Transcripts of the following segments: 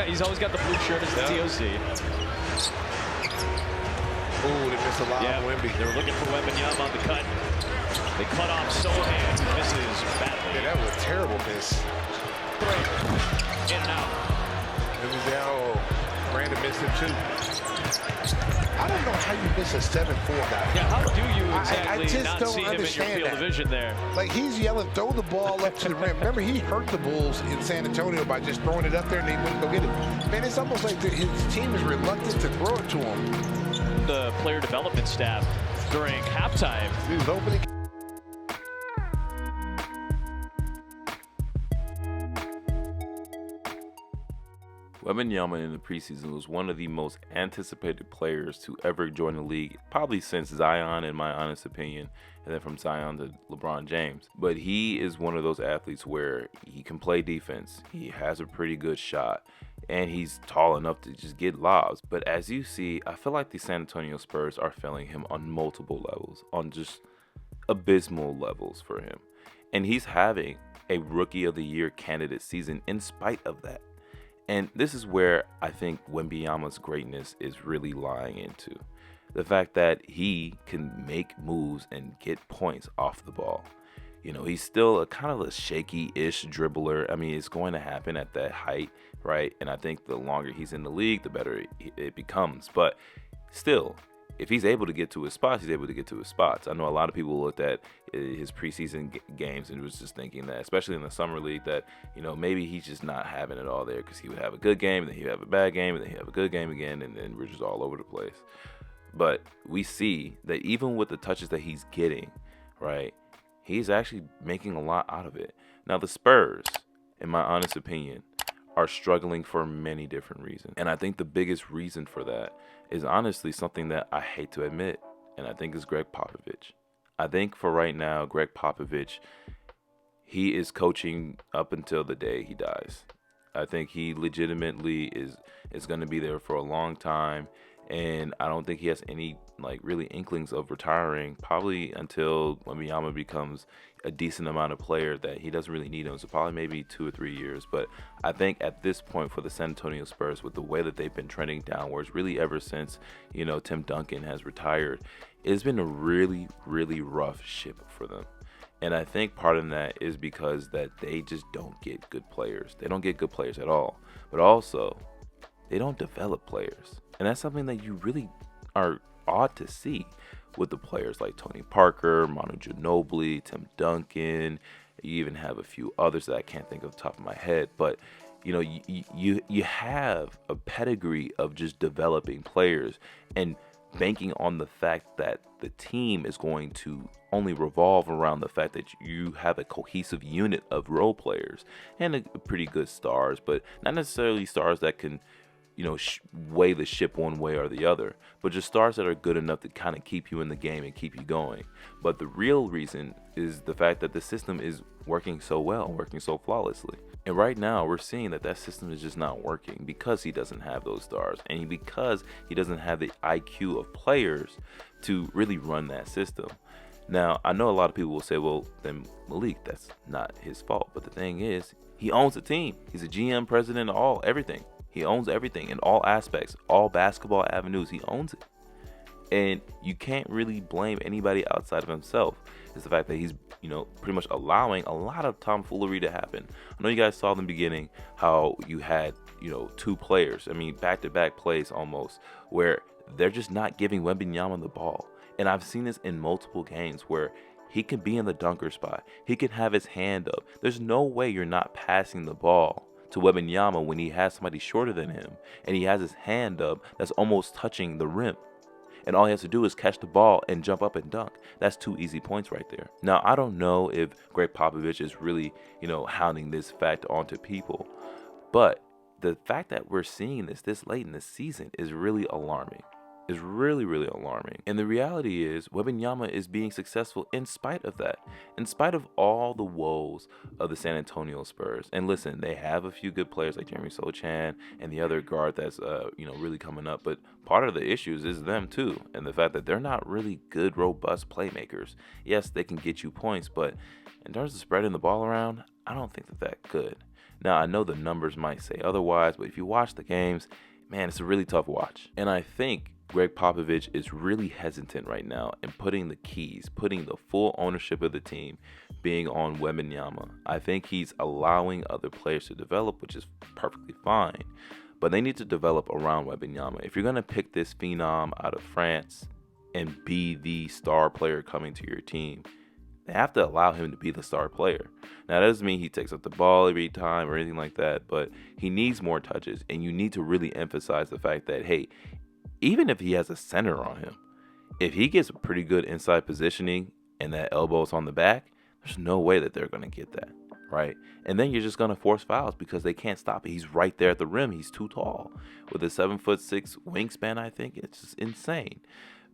He's always got the blue shirt as the TOC. Ooh, they missed a lot on Wemby. They were looking for Wembanyama on the cut. They cut off Sohan, who misses badly. Yeah, that was a terrible miss. In and out. Wemby's down. Brandon missed him too. I don't know how you miss a 7-4 guy. Yeah, how do you exactly I just not don't see him in your understand field of vision there? Like, he's yelling, throw the ball up to the rim. Remember, he hurt the Bulls in San Antonio by just throwing it up there and they wouldn't go get it. Man, it's almost like his team is reluctant to throw it to him. The player development staff during halftime. He was opening. Wembanyama in the preseason was one of the most anticipated players to ever join the league, probably since Zion, in my honest opinion, and then from Zion to LeBron James. But he is one of those athletes where he can play defense, he has a pretty good shot, and he's tall enough to just get lobs. But as you see, I feel like the San Antonio Spurs are failing him on multiple levels, on just abysmal levels for him. And he's having a Rookie of the Year candidate season in spite of that. And this is where I think Wembanyama's greatness is really lying into. The fact that he can make moves and get points off the ball. You know, he's still a kind of a shaky-ish dribbler. I mean, it's going to happen at that height, right? And I think the longer he's in the league, the better it becomes. But still, if he's able to get to his spots, he's able to get to his spots. I know a lot of people looked at his preseason games and was just thinking that, especially in the summer league, that, you know, maybe he's just not having it all there because he would have a good game, and then he'd have a bad game, and then he'd have a good game again, and then we're just all over the place. But we see that even with the touches that he's getting, right, he's actually making a lot out of it. Now, the Spurs, in my honest opinion, are struggling for many different reasons. And I think the biggest reason for that is honestly something that I hate to admit, and I think is Greg Popovich. I think for right now, Greg Popovich, he is coaching up until the day he dies. I think he legitimately is going to be there for a long time, and I don't think he has any really inklings of retiring, probably until Wembanyama becomes a decent amount of player that he doesn't really need him. So probably maybe 2 or 3 years. But I think at this point for the San Antonio Spurs, with the way that they've been trending downwards, really ever since, you know, Tim Duncan has retired, it's been a really, really rough ship for them. And I think part of that is because that they just don't get good players. They don't get good players at all. But also, they don't develop players. And that's something that you really are odd to see with the players like Tony Parker, Manu Ginobili, Tim Duncan. You even have a few others that I can't think of the top of my head. But, you know, you have a pedigree of just developing players and banking on the fact that the team is going to only revolve around the fact that you have a cohesive unit of role players and a pretty good stars, but not necessarily stars that can, you know, weigh the ship one way or the other, but just stars that are good enough to kind of keep you in the game and keep you going. But the real reason is the fact that the system is working so well, working so flawlessly. And right now we're seeing that that system is just not working because he doesn't have those stars and because he doesn't have the IQ of players to really run that system. Now, I know a lot of people will say, well, then Malik, that's not his fault. But the thing is, he owns the team. He's a GM, president, everything. He owns everything in all aspects, all basketball avenues. He owns it. And you can't really blame anybody outside of himself. It's the fact that he's, you know, pretty much allowing a lot of tomfoolery to happen. I know you guys saw in the beginning how you had, you know, 2 players, I mean, back-to-back plays almost, where they're just not giving Wembanyama the ball. And I've seen this in multiple games where he can be in the dunker spot. He can have his hand up. There's no way you're not passing the ball to Wembanyama when he has somebody shorter than him and he has his hand up that's almost touching the rim. And all he has to do is catch the ball and jump up and dunk. That's 2 easy points right there. Now, I don't know if Greg Popovich is really, you know, hounding this fact onto people, but the fact that we're seeing this late in the season is really alarming. Is really, really alarming. And the reality is Wembanyama is being successful in spite of that, in spite of all the woes of the San Antonio Spurs. And listen, they have a few good players like Jeremy Sochan and the other guard that's you know, really coming up, but part of the issues is them too, and the fact that they're not really good, robust playmakers. Yes, they can get you points, but in terms of spreading the ball around, I don't think that good. Now, I know the numbers might say otherwise, but if you watch the games, man, it's a really tough watch. And I think Greg Popovich is really hesitant right now in putting the keys, putting the full ownership of the team being on Wembanyama. I think he's allowing other players to develop, which is perfectly fine. But they need to develop around Wembanyama. If you're going to pick this phenom out of France and be the star player coming to your team, they have to allow him to be the star player. Now, that doesn't mean he takes up the ball every time or anything like that, but he needs more touches, and you need to really emphasize the fact that, hey, even if he has a center on him, if he gets pretty good inside positioning and that elbow's on the back, there's no way that they're going to get that, right? And then you're just going to force fouls because they can't stop it. He's right there at the rim. He's too tall. With a 7'6" wingspan, I think, it's just insane.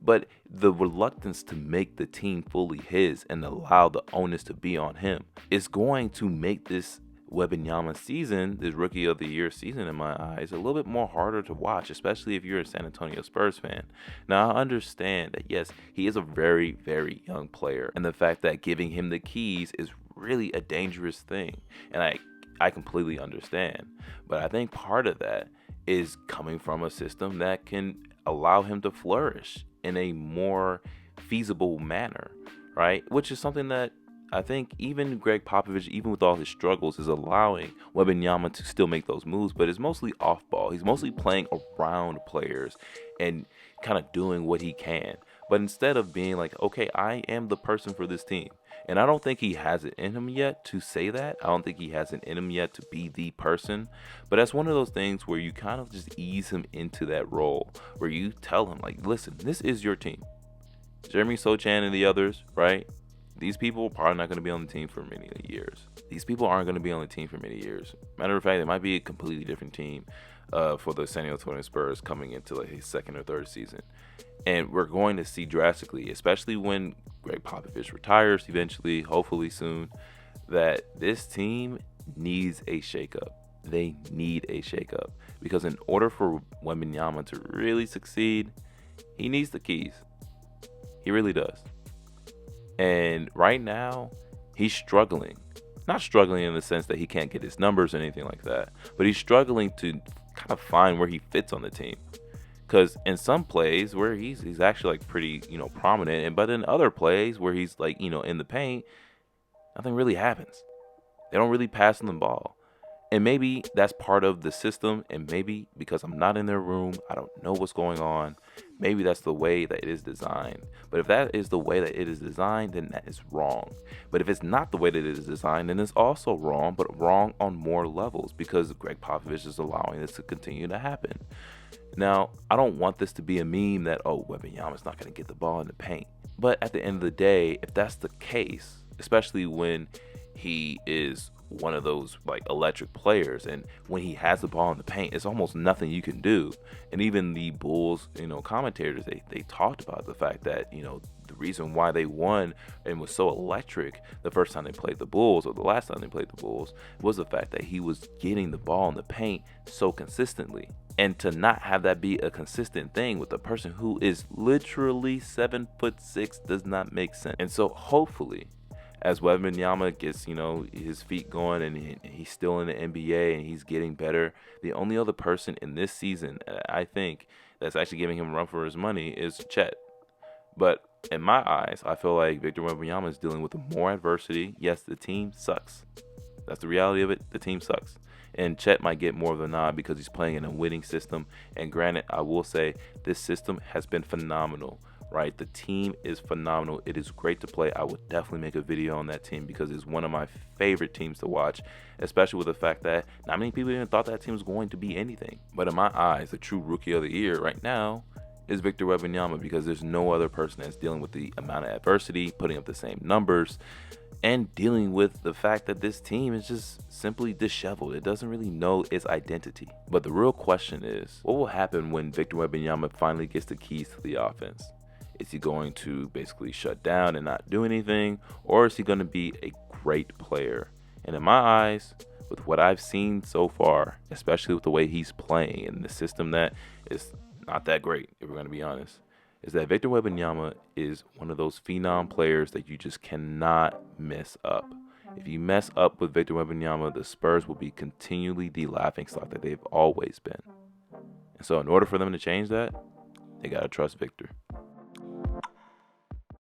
But the reluctance to make the team fully his and allow the onus to be on him is going to make this Wembanyama season, this Rookie of the Year season in my eyes, a little bit more harder to watch, especially if you're a San Antonio Spurs fan. Now, I understand that, yes, he is a very, very young player, and the fact that giving him the keys is really a dangerous thing, and I completely understand. But I think part of that is coming from a system that can allow him to flourish in a more feasible manner, right? Which is something that I think even Greg Popovich, even with all his struggles, is allowing Wembanyama to still make those moves, but it's mostly off ball. He's mostly playing around players and kind of doing what he can. But instead of being like, okay, I am the person for this team. And I don't think he has it in him yet to say that. I don't think he has it in him yet to be the person. But that's one of those things where you kind of just ease him into that role, where you tell him, like, listen, this is your team. Jeremy Sochan and the others, right? These people are probably not going to be on the team for many years. These people aren't going to be on the team for many years. Matter of fact, it might be a completely different team for the San Antonio Spurs coming into like his second or third season. And we're going to see drastically, especially when Greg Popovich retires eventually, hopefully soon, that this team needs a shakeup. They need a shakeup. Because in order for Wembanyama to really succeed, he needs the keys. He really does. And right now, he's struggling. Not struggling in the sense that he can't get his numbers or anything like that, but he's struggling to kind of find where he fits on the team. Because in some plays where he's actually like pretty, prominent, but in other plays where he's like, in the paint, nothing really happens. They don't really pass him the ball. And maybe that's part of the system, and maybe because I'm not in their room, I don't know what's going on. Maybe that's the way that it is designed. But if that is the way that it is designed, then that is wrong. But if it's not the way that it is designed, then it's also wrong, but wrong on more levels because Greg Popovich is allowing this to continue to happen. Now, I don't want this to be a meme that, Wembanyama's not going to get the ball in the paint. But at the end of the day, if that's the case, especially when he is one of those like electric players, and when he has the ball in the paint, it's almost nothing you can do. And even the Bulls, commentators, they talked about the fact that, the reason why they won and was so electric the first time they played the Bulls, or the last time they played the Bulls, was the fact that he was getting the ball in the paint so consistently. And to not have that be a consistent thing with a person who is literally 7'6" does not make sense. And so hopefully, as Wembanyama gets, his feet going and he's still in the NBA and he's getting better, the only other person in this season, I think, that's actually giving him a run for his money is Chet. But in my eyes, I feel like Victor Wembanyama is dealing with more adversity. Yes, the team sucks. That's the reality of it. The team sucks. And Chet might get more of the nod because he's playing in a winning system. And granted, I will say this system has been phenomenal. Right, the team is phenomenal. It is great to play. I would definitely make a video on that team because it's one of my favorite teams to watch, especially with the fact that not many people even thought that team was going to be anything. But in my eyes, the true Rookie of the Year right now is Victor Wembanyama, because there's no other person that's dealing with the amount of adversity, putting up the same numbers, and dealing with the fact that this team is just simply disheveled. It doesn't really know its identity. But the real question is, what will happen when Victor Wembanyama finally gets the keys to the offense? Is he going to basically shut down and not do anything? Or is he going to be a great player? And in my eyes, with what I've seen so far, especially with the way he's playing in the system that is not that great, if we're going to be honest, is that Victor Wembanyama is one of those phenom players that you just cannot mess up. If you mess up with Victor Wembanyama, the Spurs will be continually the laughingstock that they've always been. And so in order for them to change that, they got to trust Victor.